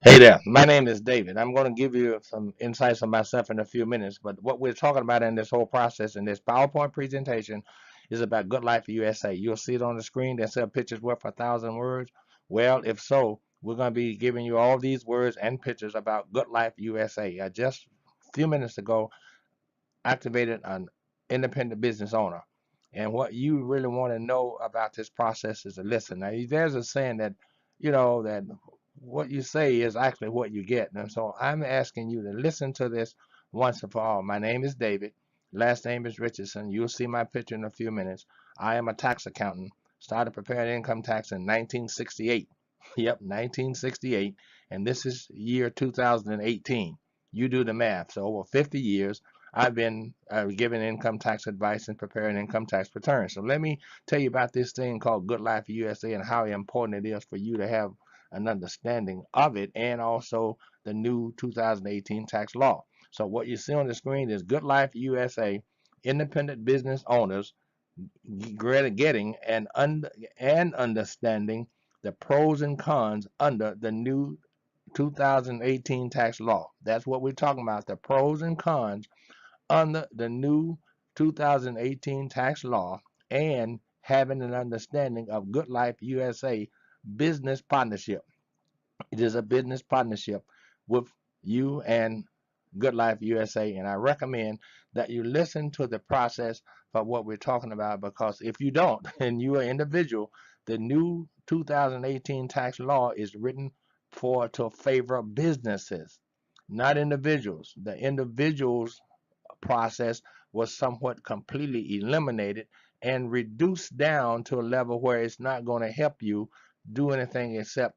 Hey there, my name is David. I'm going to give you some insights on myself in a few minutes, but what we're talking about in this whole process in this PowerPoint presentation is about Good Life USA. You'll see it on the screen that says pictures worth a thousand words. Well, if so, we're going to be giving you all these words and pictures about Good Life USA. I just a few minutes ago activated an independent business owner. And what you really want to know about this process is to listen. Now, there's a saying that, that what you say is actually what you get. And so I'm asking you to listen to this once and for all. My name is David. Last name is Richardson. You'll see my picture in a few minutes. I am a tax accountant. Started preparing income tax in 1968. Yep, 1968. And this is year 2018. You do the math. So over 50 years, I've been giving income tax advice and preparing income tax returns. So let me tell you about this thing called Good Life USA and how important it is for you to have an understanding of it and also the new 2018 tax law. So what you see on the screen is Good Life USA, independent business owners getting and understanding the pros and cons under the new 2018 tax law. That's what we're talking about, the pros and cons under the new 2018 tax law and having an understanding of Good Life USA business partnership. It is a business partnership with you and Good Life USA, and I recommend that you listen to the process of what we're talking about because if you don't, and you're an individual, the new 2018 tax law is written for to favor businesses, not individuals. The individuals process was somewhat completely eliminated and reduced down to a level where it's not going to help you do anything except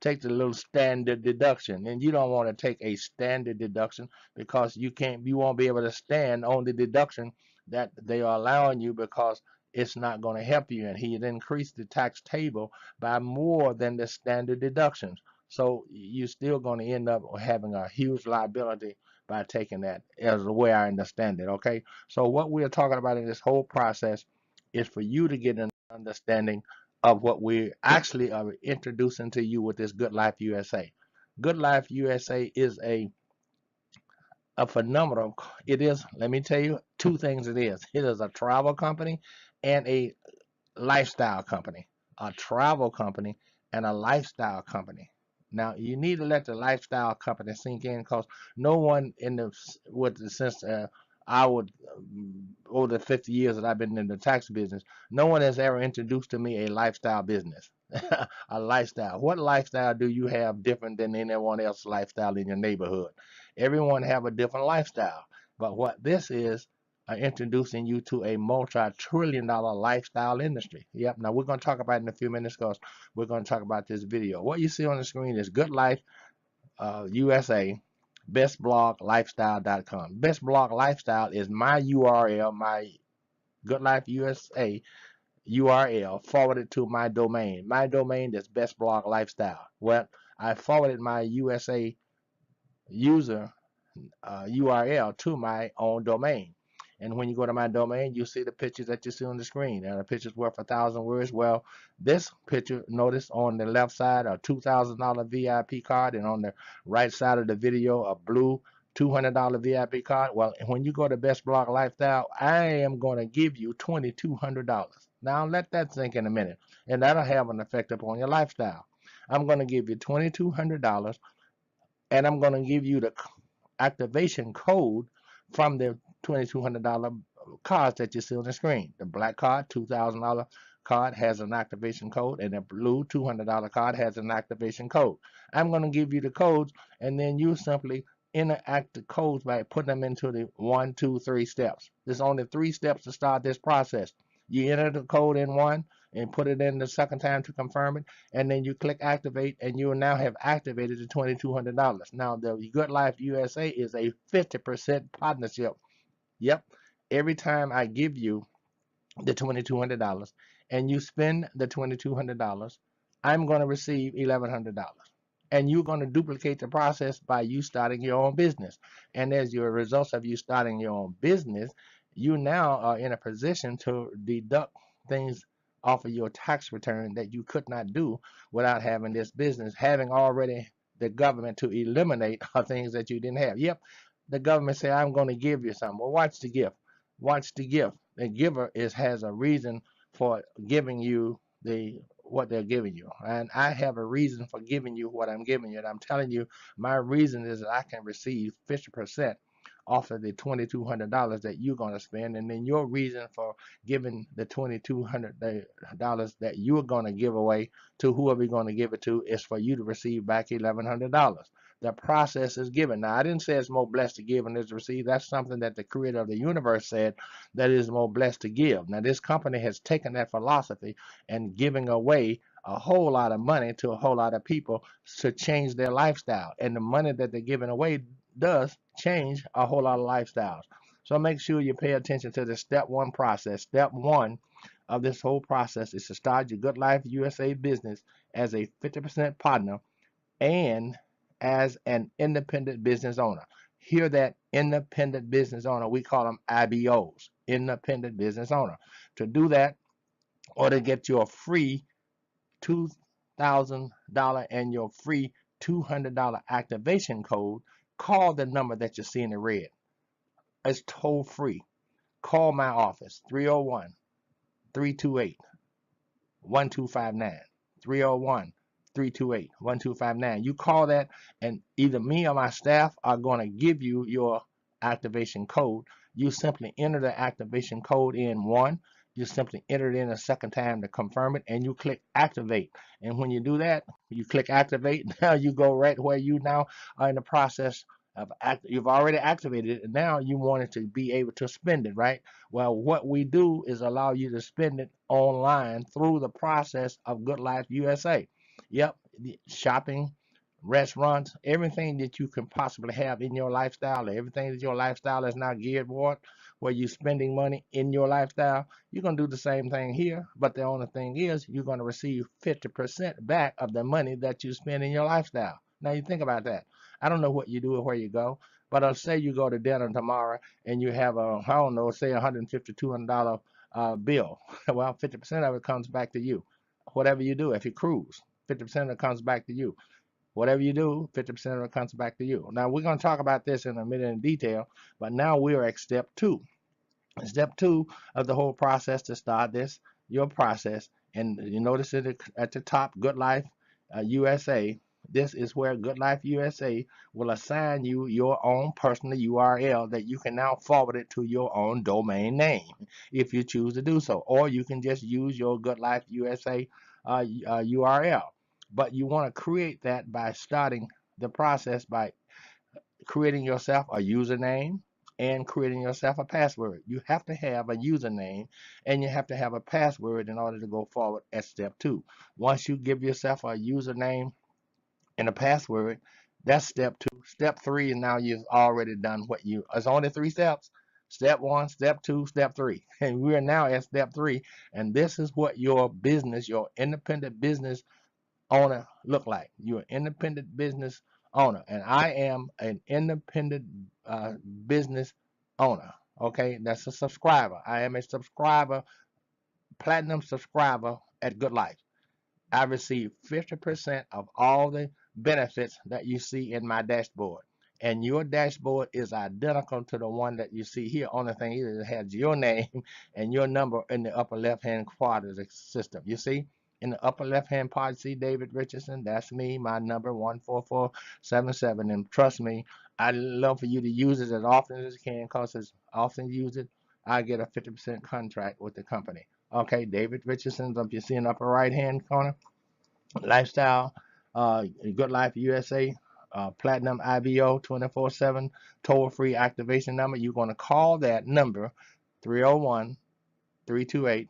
take the little standard deduction. And you don't want to take a standard deduction because you won't be able to stand on the deduction that they are allowing you because it's not going to help you. And he had increased the tax table by more than the standard deductions. So you're still going to end up having a huge liability by taking that as the way I understand it. Okay. So what we're talking about in this whole process is for you to get an understanding of what we actually are introducing to you with this Good Life USA. Good Life USA is a phenomenal. It is, let me tell you, two things it is. It is a travel company and a lifestyle company, a travel company, and a lifestyle company. Now you need to let the lifestyle company sink in because no one in the with the since I would over the 50 years that I've been in the tax business, no one has ever introduced to me a lifestyle business. A lifestyle. What lifestyle do you have different than anyone else's lifestyle in your neighborhood? Everyone have a different lifestyle. But what this is introducing you to a multi-trillion dollar lifestyle industry. Yep. Now we're going to talk about it in a few minutes because we're going to talk about this video. What you see on the screen is Good Life USA, bestbloglifestyle.com. Best Blog Lifestyle is my URL, my Good Life USA URL forwarded to my domain. My domain is Best Blog Lifestyle. Well, I forwarded my USA user URL to my own domain. And when you go to my domain, you see the pictures that you see on the screen. And the picture's worth a thousand words. Well, this picture, notice on the left side, a $2,000 VIP card, and on the right side of the video, a blue $200 VIP card. Well, when you go to Best Blog Lifestyle, I am going to give you $2,200. Now, let that sink in a minute, and that'll have an effect upon your lifestyle. I'm going to give you $2,200, and I'm going to give you the activation code from the $2,200 cards that you see on the screen. The black card, $2,000 card has an activation code, and the blue $200 card has an activation code. I'm going to give you the codes, and then you simply interact the codes by putting them into the 1, 2, 3 steps. There's only 3 steps to start this process. You enter the code in one and put it in the second time to confirm it, and then you click activate, and you will now have activated the $2,200. Now, the Good Life USA is a 50% partnership. Yep. Every time I give you the $2,200 and you spend the $2,200, I'm going to receive $1,100. And you're going to duplicate the process by you starting your own business. And as your results of you starting your own business, you now are in a position to deduct things off of your tax return that you could not do without having this business, having already the government to eliminate things that you didn't have. Yep, the government say I'm going to give you something. Well, watch the gift. Watch the gift. The giver has a reason for giving you what they're giving you, and I have a reason for giving you what I'm giving you. And I'm telling you, my reason is that I can receive 50% off of the $2,200 that you're going to spend, and then your reason for giving the $2,200 that you're going to give away to whoever you're going to give it to is for you to receive back $1,100. The process is given. Now, I didn't say it's more blessed to give than it is to receive. That's something that the creator of the universe said, that it is more blessed to give. Now, this company has taken that philosophy and giving away a whole lot of money to a whole lot of people to change their lifestyle. And the money that they're giving away does change a whole lot of lifestyles. So make sure you pay attention to the step one process. Step one of this whole process is to start your Good Life USA business as a 50% partner and as an independent business owner. Hear that, independent business owner. We call them IBOs, independent business owner. To do that, or to get your free $2,000 and your free $200 activation code, call the number that you see in the red. It's toll free. Call my office, 301 328 1259. 301 328 1259. You call that, and either me or my staff are going to give you your activation code. You simply enter the activation code in one. You simply enter it in a second time to confirm it, and you click activate. And when you do that, you click activate. Now you go right where you now are in the process of you've already activated it, and now you want it to be able to spend it, right? Well, what we do is allow you to spend it online through the process of Good Life USA. Yep, shopping, restaurants, everything that you can possibly have in your lifestyle, everything that your lifestyle is now geared toward, where you're spending money in your lifestyle, you're going to do the same thing here. But the only thing is, you're going to receive 50% back of the money that you spend in your lifestyle. Now, you think about that. I don't know what you do or where you go, but I'll say you go to dinner tomorrow and you have I don't know, say $150, $200 bill. Well, 50% of it comes back to you. Whatever you do, if you cruise, 50% of it comes back to you. Whatever you do, 50% of it comes back to you. Now, we're going to talk about this in a minute in detail, but now we're at step two. Step two of the whole process to start your process. And you notice it at the top, Good Life USA. This is where Good Life USA will assign you your own personal URL that you can now forward it to your own domain name if you choose to do so. Or you can just use your Good Life USA URL. But you want to create that by starting the process by creating yourself a username and creating yourself a password. You have to have a username and you have to have a password in order to go forward at step two. Once you give yourself a username and a password, that's step two. Step three is now you've already done it's only three steps. Step one, step two, step three. And we are now at step three. And this is what your business, your independent business owner look like. You're an independent business owner, and I am an independent business owner. Okay, that's a subscriber. I am a subscriber, platinum subscriber at Good Life. I receive 50% of all the benefits that you see in my dashboard. And your dashboard is identical to the one that you see here. Only thing is it has your name and your number in the upper left-hand part of the system. You see? In the upper left-hand part, see David Richardson? That's me, my number 14477. And trust me, I'd love for you to use it as often as you can, because as often you use it, I get a 50% contract with the company. Okay, David Richardson, up you see in the upper right-hand corner. Lifestyle, Good Life USA, Platinum IBO 24/7, toll-free activation number. You're going to call that number 301 328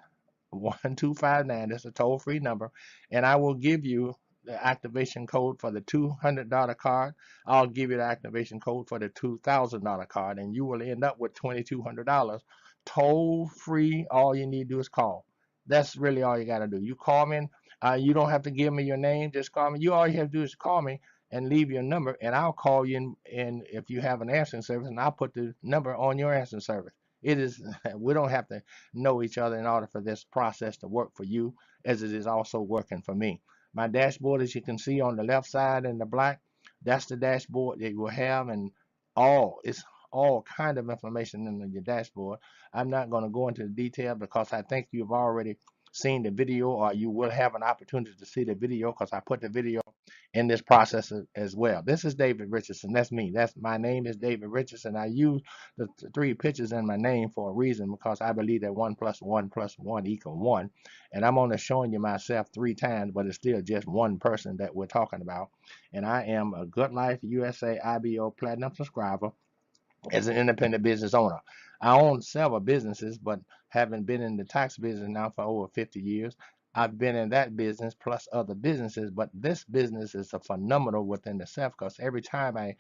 1259. That's a toll-free number, and I will give you the activation code for the $200 card. I'll give you the activation code for the $2,000 card, and you will end up with $2,200 toll-free. All you need to do is call. That's really all you got to do. You call me. You don't have to give me your name. Just call me. All you have to do is call me and leave your number, and I'll call you. And if you have an answering service, and I'll put the number on your answering service. It is, we don't have to know each other in order for this process to work for you, as it is also working for me. My dashboard, as you can see on the left side in the black, that's the dashboard that you will have, and it's all kind of information in your dashboard. I'm not going to go into the detail because I think you've already seen the video, or you will have an opportunity to see the video because I put the video in this process as well. This is David Richardson. That's me. That's my name is David Richardson. I use the three pictures in my name for a reason, because I believe that 1 + 1 + 1 equals 1. And I'm only showing you myself 3 times, but it's still just one person that we're talking about. And I am a Good Life USA IBO Platinum subscriber as an independent business owner. I own several businesses, but haven't been in the tax business now for over 50 years. I've been in that business plus other businesses, but this business is a phenomenal within itself, because every time I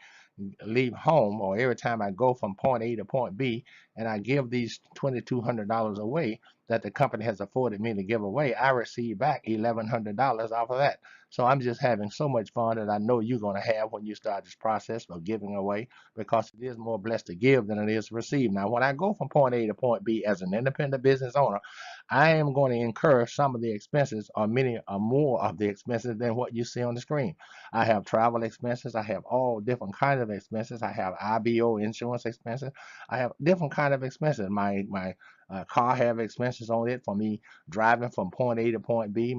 leave home, or every time I go from point A to point B, and I give these $2,200 away that the company has afforded me to give away, I receive back $1,100 off of that. So I'm just having so much fun that I know you're going to have when you start this process of giving away, because it is more blessed to give than it is to receive. Now, when I go from point A to point B as an independent business owner, I am going to incur some of the expenses, or many or more of the expenses, than what you see on the screen. I have travel expenses. I have all different kinds of expenses. I have IBO insurance expenses. I have different kind of expenses. My car have expenses on it for me driving from point A to point B.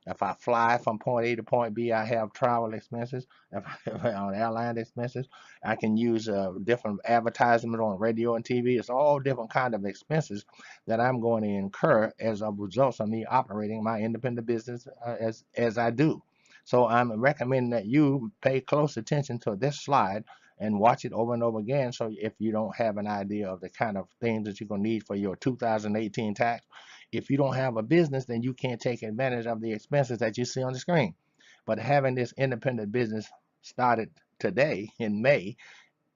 If I fly from point A to point B, I have travel expenses. If on airline expenses, I can use different advertisement on radio and TV. It's all different kind of expenses that I'm going to incur as a result of me operating my independent business as I do. So I'm recommending that you pay close attention to this slide and watch it over and over again. So if you don't have an idea of the kind of things that you're going to need for your 2018 tax, if you don't have a business, then you can't take advantage of the expenses that you see on the screen. But having this independent business started today in May,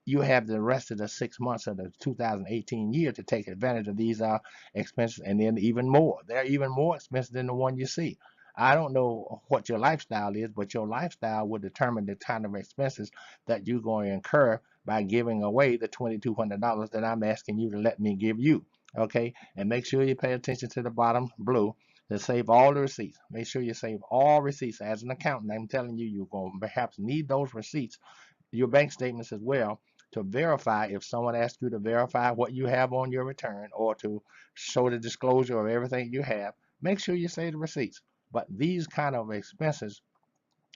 you have the rest of the 6 months of the 2018 year to take advantage of these expenses, and then even more. They're even more expensive than the one you see. I don't know what your lifestyle is, but your lifestyle will determine the kind of expenses that you're going to incur by giving away the $2,200 that I'm asking you to let me give you. Okay, and make sure you pay attention to the bottom blue to save all the receipts. Make sure you save all receipts. As an accountant, I'm telling you, you're going to perhaps need those receipts, your bank statements as well, to verify, if someone asks you to verify what you have on your return, or to show the disclosure of everything you have. Make sure you save the receipts. But these kind of expenses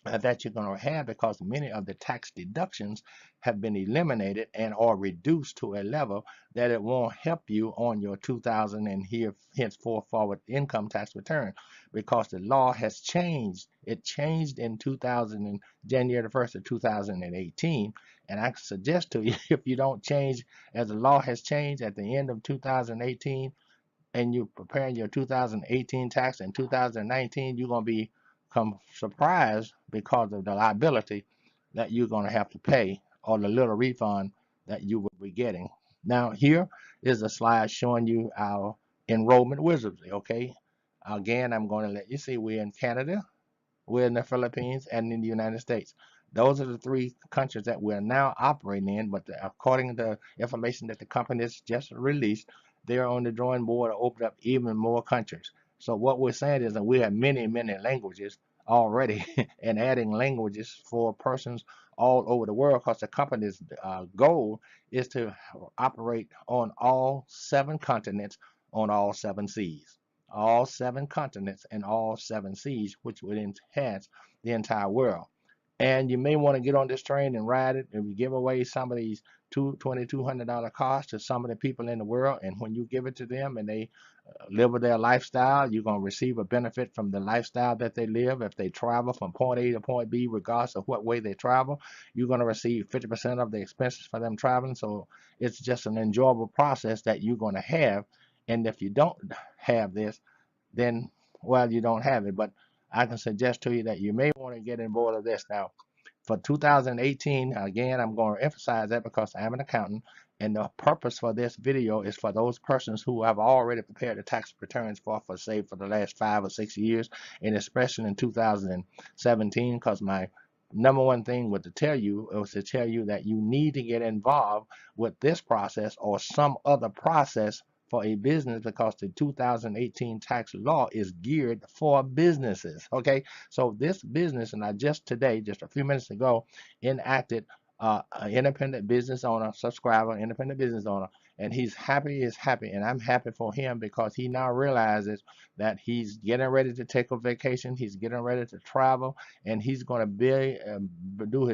that you're going to have, because many of the tax deductions have been eliminated and or reduced to a level that it won't help you on your 2000 and here henceforth forward income tax return, because the law has changed. It changed in 2000 and January the 1st of 2018, and I suggest to you, if you don't change as the law has changed at the end of 2018, and you're preparing your 2018 tax in 2019, you're going to be surprised because of the liability that you're going to have to pay, or the little refund that you will be getting. Now, here is a slide showing you our enrollment wizardry. Okay, again, I'm going to let you see we're in Canada, we're in the Philippines, and in the United States. Those are the three countries that we're now operating in, but according to the information that the company has just released, they're on the drawing board to open up even more countries. So what we're saying is that we have many, many languages already and adding languages for persons all over the world, because the company's goal is to operate on all 7 continents, on all 7 seas. All 7 continents and all 7 seas, which would enhance the entire world. And you may want to get on this train and ride it, and we give away some of these $2,200 cars to some of the people in the world. And when you give it to them and they live with their lifestyle, you're going to receive a benefit from the lifestyle that they live. If they travel from point A to point B, regardless of what way they travel, you're going to receive 50% of the expenses for them traveling. So it's just an enjoyable process that you're going to have. And if you don't have this, then, well, you don't have it. But I can suggest to you that you may want to get on board of this. Now, for 2018, again, I'm going to emphasize that because I'm an accountant, and the purpose for this video is for those persons who have already prepared the tax returns for say, for the last 5 or 6 years, and especially in 2017, because my number one thing was to tell you that you need to get involved with this process or some other process for a business, because the 2018 tax law is geared for businesses. Okay, so this business, and I just today, just a few minutes ago, enacted an independent business owner, subscriber, independent business owner, and he's happy is happy, and I'm happy for him because he now realizes that he's getting ready to take a vacation, he's getting ready to travel, and he's going to be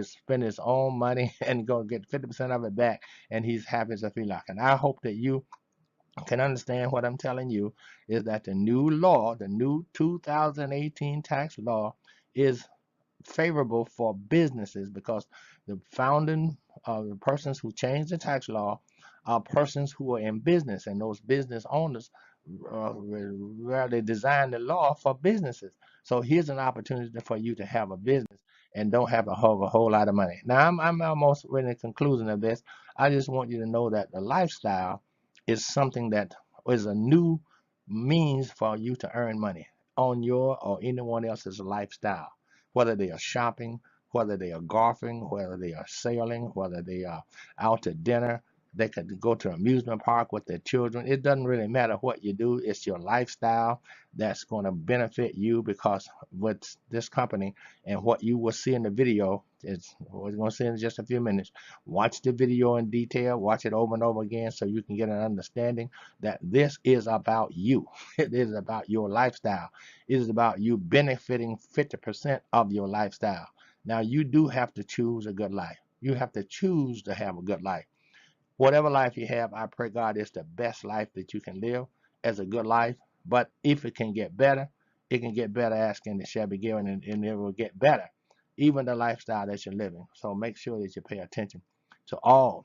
spend his own money and go get 50% of it back, and he's happy as a feline. And I hope that you can understand what I'm telling you is that the new law, the new 2018 tax law, is favorable for businesses, because the founding the persons who changed the tax law are persons who are in business, and those business owners where they designed the law for businesses. So here's an opportunity for you to have a business and don't have a whole lot of money. Now I'm almost in the conclusion of this. I just want you to know that the lifestyle is something that is a new means for you to earn money on your or anyone else's lifestyle, whether they are shopping, whether they are golfing, whether they are sailing, whether they are out to dinner. They could go to an amusement park with their children. It doesn't really matter what you do. It's your lifestyle that's going to benefit you, because with this company and what you will see in the video, is what we're going to see in just a few minutes. Watch the video in detail. Watch it over and over again so you can get an understanding that this is about you. It is about your lifestyle. It is about you benefiting 50% of your lifestyle. Now, you do have to choose a good life. You have to choose to have a good life. Whatever life you have, I pray God it's the best life that you can live as a good life. But if it can get better, it can get better. Asking it shall be given, and it will get better, even the lifestyle that you're living. So make sure that you pay attention to all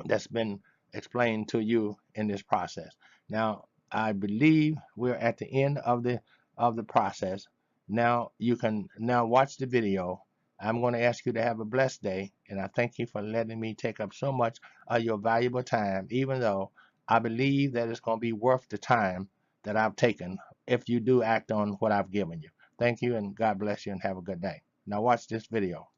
that's been explained to you in this process. Now, I believe we're at the end of the process. Now you can now watch the video. I'm going to ask you to have a blessed day, and I thank you for letting me take up so much of your valuable time, even though I believe that it's going to be worth the time that I've taken if you do act on what I've given you. Thank you, and God bless you, and have a good day. Now watch this video.